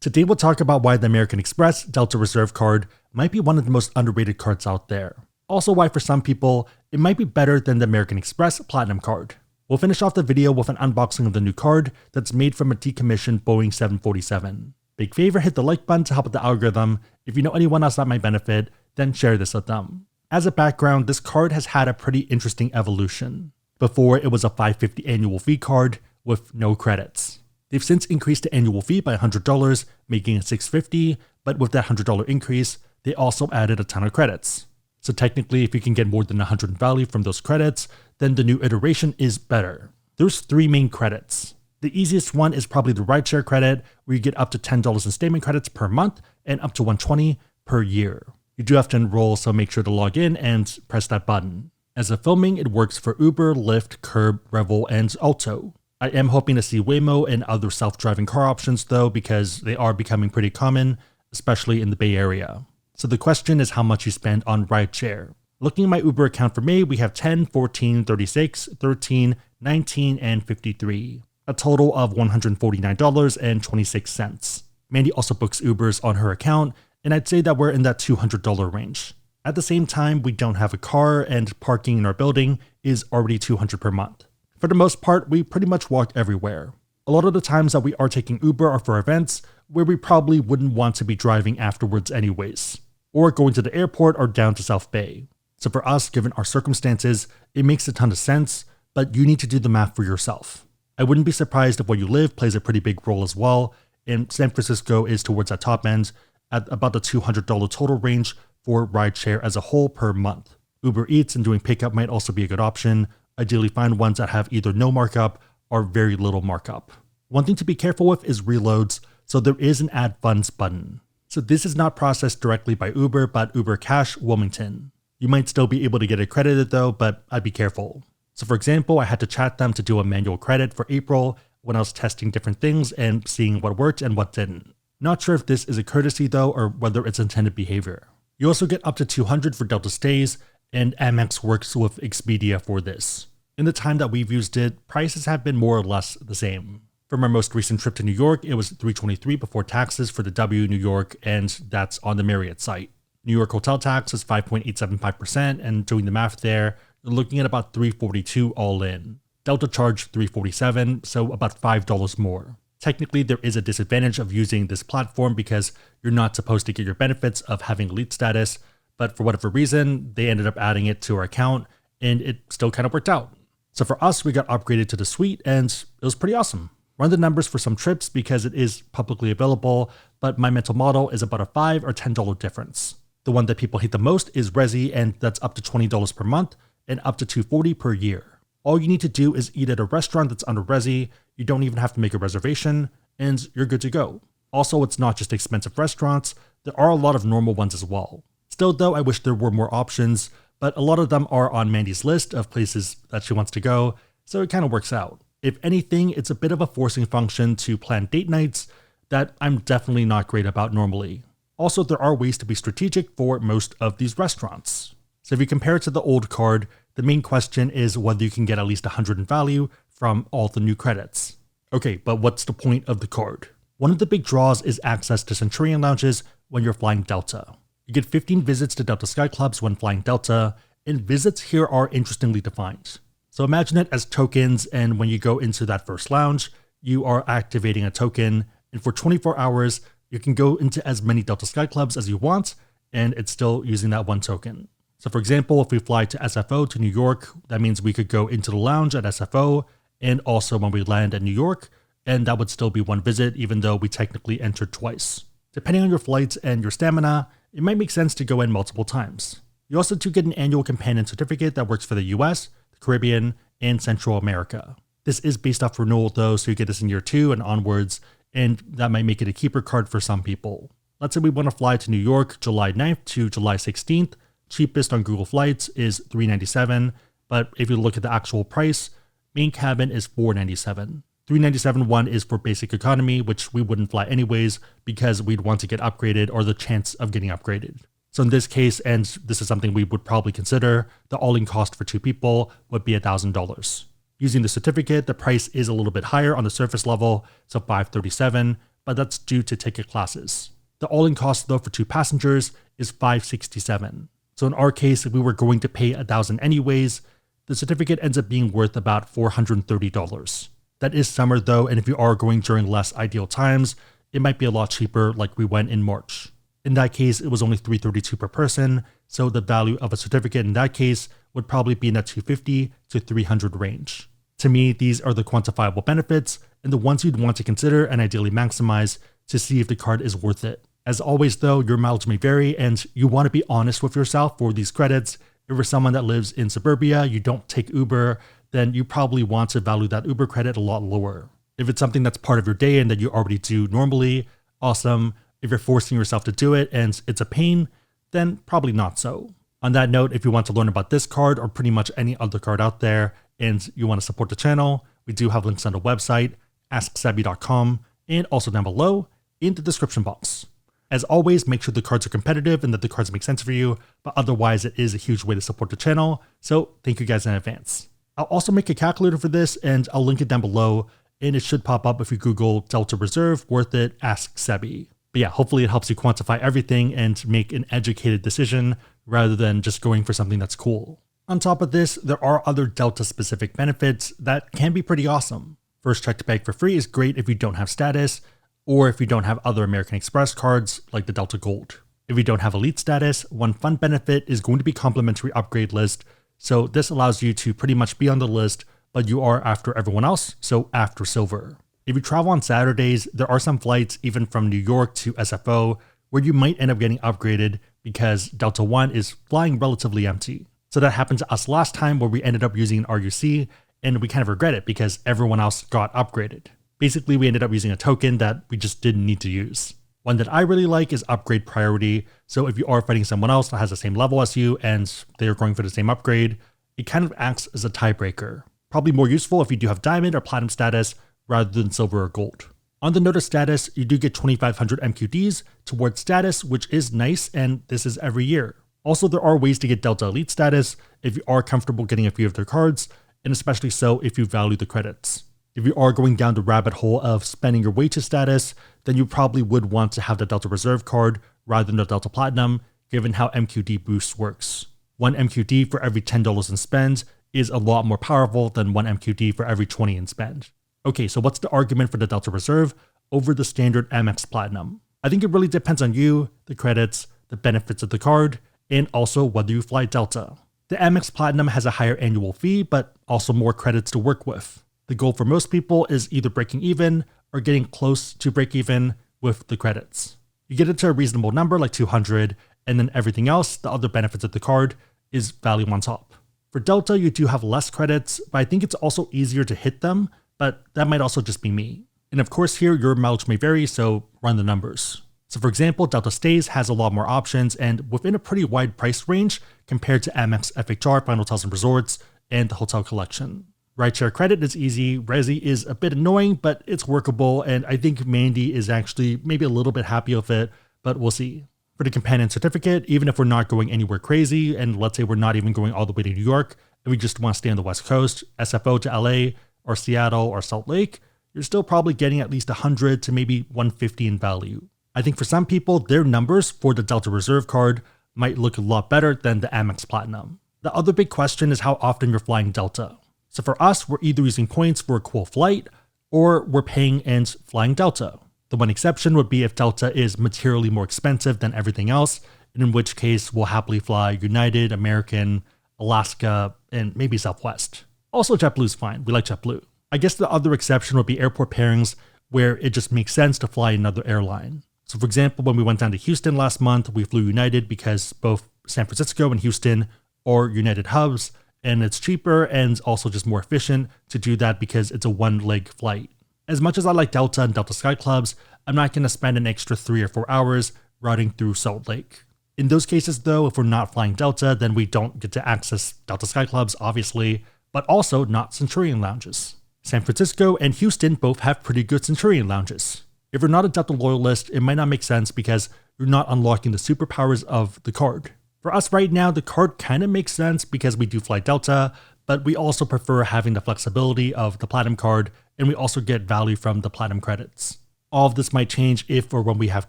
Today we'll talk about why the American Express Delta Reserve card might be one of the most underrated cards out there. Also why for some people, it might be better than the American Express Platinum card. We'll finish off the video with an unboxing of the new card that's made from a decommissioned Boeing 747. Big favor, hit the like button to help with the algorithm. If you know anyone else that might benefit, then share this with them. As a background, this card has had a pretty interesting evolution. Before, it was a $550 annual fee card with no credits. They've since increased the annual fee by $100, making it $650, but with that $100 increase, they also added a ton of credits. So technically, if you can get more than 100 in value from those credits, then the new iteration is better. There's 3 main credits. The easiest one is probably the rideshare credit, where you get up to $10 in statement credits per month and up to $120 per year. You do have to enroll, so make sure to log in and press that button. As of filming, it works for Uber, Lyft, Curb, Revel, and Alto. I am hoping to see Waymo and other self-driving car options though, because they are becoming pretty common, especially in the Bay Area. So the question is how much you spend on rideshare. Looking at my Uber account for May, we have 10, 14, 36, 13, 19, and 53. A total of $149.26. Mandy also books Ubers on her account, and I'd say that we're in that $200 range. At the same time, we don't have a car, and parking in our building is already $200 per month. For the most part, we pretty much walk everywhere. A lot of the times that we are taking Uber are for events where we probably wouldn't want to be driving afterwards anyways, or going to the airport or down to South Bay. So for us, given our circumstances, it makes a ton of sense, but you need to do the math for yourself. I wouldn't be surprised if where you live plays a pretty big role as well, and San Francisco is towards that top end at about the $200 total range for rideshare as a whole per month. Uber Eats and doing pickup might also be a good option. Ideally find ones that have either no markup or very little markup. One thing to be careful with is reloads, so there is an add funds button. So this is not processed directly by Uber, but Uber Cash Wilmington. You might still be able to get it credited though, but I'd be careful. So for example, I had to chat them to do a manual credit for April when I was testing different things and seeing what worked and what didn't. Not sure if this is a courtesy though, or whether it's intended behavior. You also get up to $200 for Delta stays, and Amex works with Expedia for this. In the time that we've used it, prices have been more or less the same. From our most recent trip to New York, it was $323 before taxes for the W New York, and that's on the Marriott site. New York hotel tax is 5.875%, and doing the math there, you're looking at about $342 all in. Delta charged $347, so about $5 more. Technically, there is a disadvantage of using this platform because you're not supposed to get your benefits of having elite status, but for whatever reason, they ended up adding it to our account, and it still kind of worked out. So for us, we got upgraded to the suite, and it was pretty awesome. Run the numbers for some trips because it is publicly available, but my mental model is about a $5 or $10 difference. The one that people hate the most is Resi, and that's up to $20 per month and up to $240 per year. All you need to do is eat at a restaurant that's under Resi, you don't even have to make a reservation, and you're good to go. Also, it's not just expensive restaurants, there are a lot of normal ones as well. Still though, I wish there were more options, but a lot of them are on Mandy's list of places that she wants to go, so it kind of works out. If anything, it's a bit of a forcing function to plan date nights that I'm definitely not great about normally. Also, there are ways to be strategic for most of these restaurants. So if you compare it to the old card, the main question is whether you can get at least 100 in value from all the new credits. Okay, but what's the point of the card? One of the big draws is access to Centurion lounges when you're flying Delta. You get 15 visits to Delta Sky Clubs when flying Delta, and visits here are interestingly defined. So imagine it as tokens, and when you go into that first lounge, you are activating a token, and for 24 hours, you can go into as many Delta Sky Clubs as you want, and it's still using that one token. So for example, if we fly to SFO to New York, that means we could go into the lounge at SFO, and also when we land at New York, and that would still be one visit, even though we technically entered twice. Depending on your flights and your stamina, it might make sense to go in multiple times. You also do get an annual companion certificate that works for the US, the Caribbean, and Central America. This is based off renewal though, so you get this in year 2 and onwards, and that might make it a keeper card for some people. Let's say we want to fly to New York July 9th to July 16th. Cheapest on Google Flights is $397, but if you look at the actual price, main cabin is $497. $397 one is for basic economy, which we wouldn't fly anyways because we'd want to get upgraded or the chance of getting upgraded. So in this case, and this is something we would probably consider, the all-in cost for 2 people would be $1,000. Using the certificate, the price is a little bit higher on the surface level, so $537 but that's due to ticket classes. The all-in cost though for 2 passengers is $567. So in our case, if we were going to pay $1,000 anyways, the certificate ends up being worth about $430. That is summer though, and if you are going during less ideal times, it might be a lot cheaper like we went in March. In that case, it was only $332 per person, so the value of a certificate in that case would probably be in that $250 to $300 range. To me, these are the quantifiable benefits and the ones you'd want to consider and ideally maximize to see if the card is worth it. As always though, your mileage may vary and you want to be honest with yourself for these credits. If you're someone that lives in suburbia, you don't take Uber, then you probably want to value that Uber credit a lot lower. If it's something that's part of your day and that you already do normally, awesome. If you're forcing yourself to do it and it's a pain, then probably not so. On that note, if you want to learn about this card or pretty much any other card out there and you want to support the channel, we do have links on the website, asksebby.com, and also down below in the description box. As always, make sure the cards are competitive and that the cards make sense for you, but otherwise it is a huge way to support the channel, so thank you guys in advance. I'll also make a calculator for this and I'll link it down below, and it should pop up if you Google Delta Reserve worth it Ask Sebby. But yeah, hopefully it helps you quantify everything and make an educated decision rather than just going for something that's cool. On top of this, there are other Delta specific benefits that can be pretty awesome. First check to bag for free is great if you don't have status, or if you don't have other American Express cards like the Delta Gold. If you don't have elite status, one fun benefit is going to be complimentary upgrade list, so this allows you to pretty much be on the list, but you are after everyone else, so after silver. If you travel on Saturdays, there are some flights even from New York to SFO where you might end up getting upgraded because Delta One is flying relatively empty. So that happened to us last time where we ended up using an RUC, and we kind of regret it because everyone else got upgraded. Basically, we ended up using a token that we just didn't need to use. One that I really like is upgrade priority. So if you are fighting someone else that has the same level as you and they're going for the same upgrade, it kind of acts as a tiebreaker. Probably more useful if you do have diamond or platinum status rather than silver or gold. On the note of status, you do get 2,500 MQDs towards status, which is nice, and this is every year. Also, there are ways to get Delta Elite status if you are comfortable getting a few of their cards, and especially so if you value the credits. If you are going down the rabbit hole of spending your way to status, then you probably would want to have the Delta Reserve card rather than the Delta Platinum, given how MQD boost works. 1 MQD for every $10 in spend is a lot more powerful than 1 MQD for every 20 in spend. Okay, so what's the argument for the Delta Reserve over the standard Amex Platinum? I think it really depends on you, the credits, the benefits of the card, and also whether you fly Delta. The Amex Platinum has a higher annual fee, but also more credits to work with. The goal for most people is either breaking even or getting close to break even with the credits. You get it to a reasonable number like 200, and then everything else, the other benefits of the card, is value on top. For Delta, you do have less credits, but I think it's also easier to hit them, but that might also just be me. And of course here, your mileage may vary, so run the numbers. So for example, Delta Stays has a lot more options and within a pretty wide price range compared to Amex FHR, Final Hotels and Resorts, and the Hotel Collection. Rideshare credit is easy, Resi is a bit annoying, but it's workable, and I think Mandy is actually maybe a little bit happy with it, but we'll see. For the companion certificate, even if we're not going anywhere crazy, and let's say we're not even going all the way to New York, and we just want to stay on the West Coast, SFO to LA, or Seattle, or Salt Lake, you're still probably getting at least 100 to maybe 150 in value. I think for some people, their numbers for the Delta Reserve card might look a lot better than the Amex Platinum. The other big question is how often you're flying Delta. So for us, we're either using points for a cool flight, or we're paying and flying Delta. The one exception would be if Delta is materially more expensive than everything else, and in which case we'll happily fly United, American, Alaska, and maybe Southwest. Also JetBlue's fine, we like JetBlue. I guess the other exception would be airport pairings where it just makes sense to fly another airline. So for example, when we went down to Houston last month, we flew United because both San Francisco and Houston are United hubs, and it's cheaper and also just more efficient to do that because it's a one-leg flight. As much as I like Delta and Delta Sky Clubs, I'm not going to spend an extra 3 or 4 hours routing through Salt Lake. In those cases though, if we're not flying Delta, then we don't get to access Delta Sky Clubs, obviously, but also not Centurion lounges. San Francisco and Houston both have pretty good Centurion lounges. If you're not a Delta loyalist, it might not make sense because you're not unlocking the superpowers of the card. For us right now, the card kind of makes sense because we do fly Delta, but we also prefer having the flexibility of the Platinum card, and we also get value from the Platinum credits. All of this might change if or when we have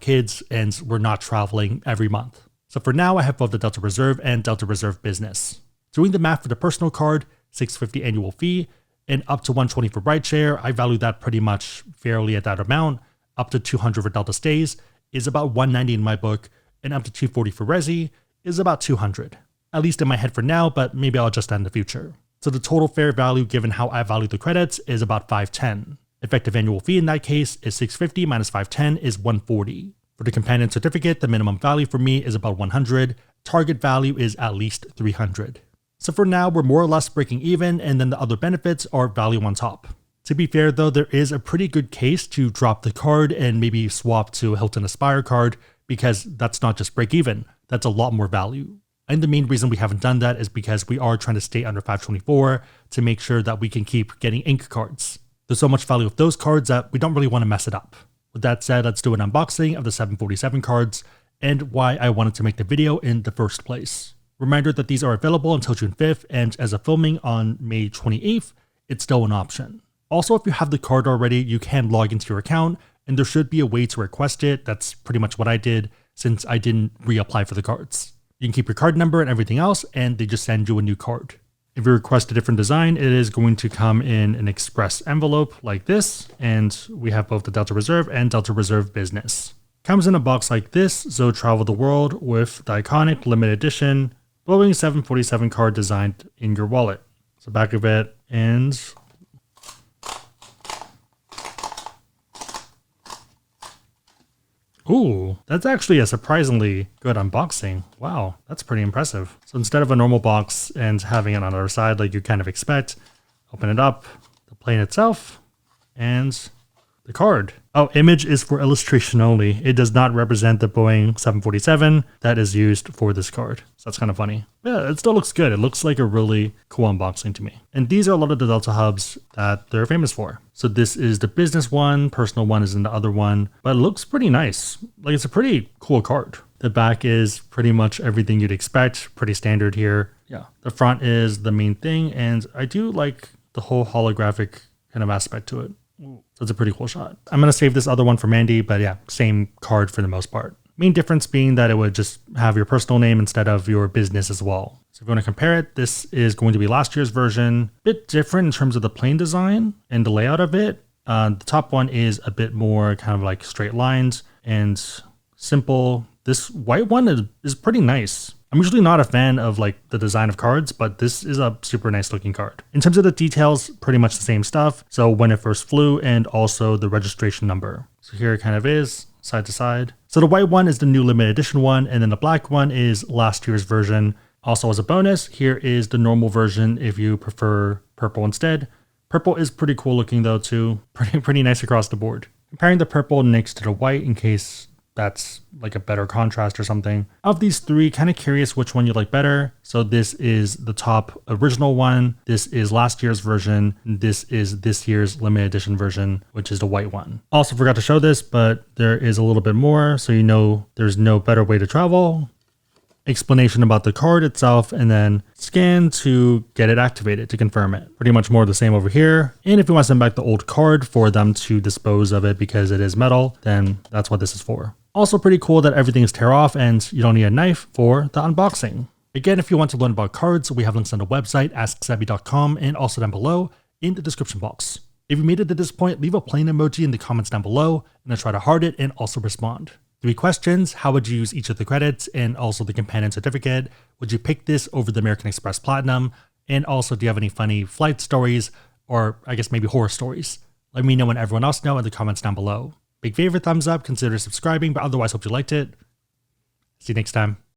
kids and we're not traveling every month. So for now, I have both the Delta Reserve and Delta Reserve Business. Doing the math for the personal card, $650 annual fee, and up to $120 for rideshare, I value that pretty much fairly at that amount. Up to $200 for Delta Stays is about $190 in my book, and up to $240 for Resi is about $200. At least in my head for now, but maybe I'll adjust that in the future. So the total fair value given how I value the credits is about $510. Effective annual fee in that case is $650 minus $510 is $140. For the companion certificate, the minimum value for me is about $100. Target value is at least $300. So for now, we're more or less breaking even, and then the other benefits are value on top. To be fair though, there is a pretty good case to drop the card and maybe swap to a Hilton Aspire card, because that's not just break even, that's a lot more value. And the main reason we haven't done that is because we are trying to stay under 524 to make sure that we can keep getting ink cards. There's so much value with those cards that we don't really want to mess it up. With that said, let's do an unboxing of the 747 cards and why I wanted to make the video in the first place. Reminder that these are available until June 5th, and as of filming on May 28th, it's still an option. Also, if you have the card already, you can log into your account, and there should be a way to request it. That's pretty much what I did since I didn't reapply for the cards. You can keep your card number and everything else, and they just send you a new card. If you request a different design, it is going to come in an express envelope like this, and we have both the Delta Reserve and Delta Reserve Business. Comes in a box like this, so travel the world with the iconic limited edition Boeing 747 card designed in your wallet. So back of it, and ooh, that's actually a surprisingly good unboxing. Wow, that's pretty impressive. So instead of a normal box and having it on the other side like you kind of expect, open it up, the plane itself, and the card. Oh, image is for illustration only. It does not represent the Boeing 747 that is used for this card. So that's kind of funny. Yeah, it still looks good. It looks like a really cool unboxing to me. And these are a lot of the Delta hubs that they're famous for. So this is the business one, personal one is in the other one, but it looks pretty nice. Like, it's a pretty cool card. The back is pretty much everything you'd expect, pretty standard here. Yeah, the front is the main thing, and I do like the whole holographic kind of aspect to it. So it's a pretty cool shot. I'm going to save this other one for Mandy, but yeah, same card for the most part. Main difference being that it would just have your personal name instead of your business as well. So if you want to compare it, this is going to be last year's version. A bit different in terms of the plane design and the layout of it. The top one is a bit more kind of like straight lines and simple. This white one is pretty nice. I'm usually not a fan of like the design of cards, but this is a super nice looking card. In terms of the details, pretty much the same stuff. So when it first flew and also the registration number. So here it kind of is side to side. So the white one is the new limited edition one, and then the black one is last year's version. Also as a bonus, here is the normal version if you prefer purple instead. Purple is pretty cool looking though too. Pretty nice across the board. Comparing the purple next to the white in case that's like a better contrast or something. Of these three, kind of curious which one you like better. So this is the top original one. This is last year's version. This is this year's limited edition version, which is the white one. Also forgot to show this, but there is a little bit more. So you know there's no better way to travel. Explanation about the card itself, and then scan to get it activated to confirm it. Pretty much more of the same over here. And if you want to send back the old card for them to dispose of it because it is metal, then that's what this is for. Also pretty cool that everything is tear off and you don't need a knife for the unboxing. Again, if you want to learn about cards, we have links on the website, asksabby.com, and also down below in the description box. If you made it to this point, leave a plane emoji in the comments down below, and I'll try to heart it and also respond. 3 questions: how would you use each of the credits, and also the companion certificate? Would you pick this over the American Express Platinum? And also, do you have any funny flight stories, or I guess maybe horror stories? Let me know and everyone else know in the comments down below. Big favor, thumbs up, consider subscribing, but otherwise hope you liked it. See you next time.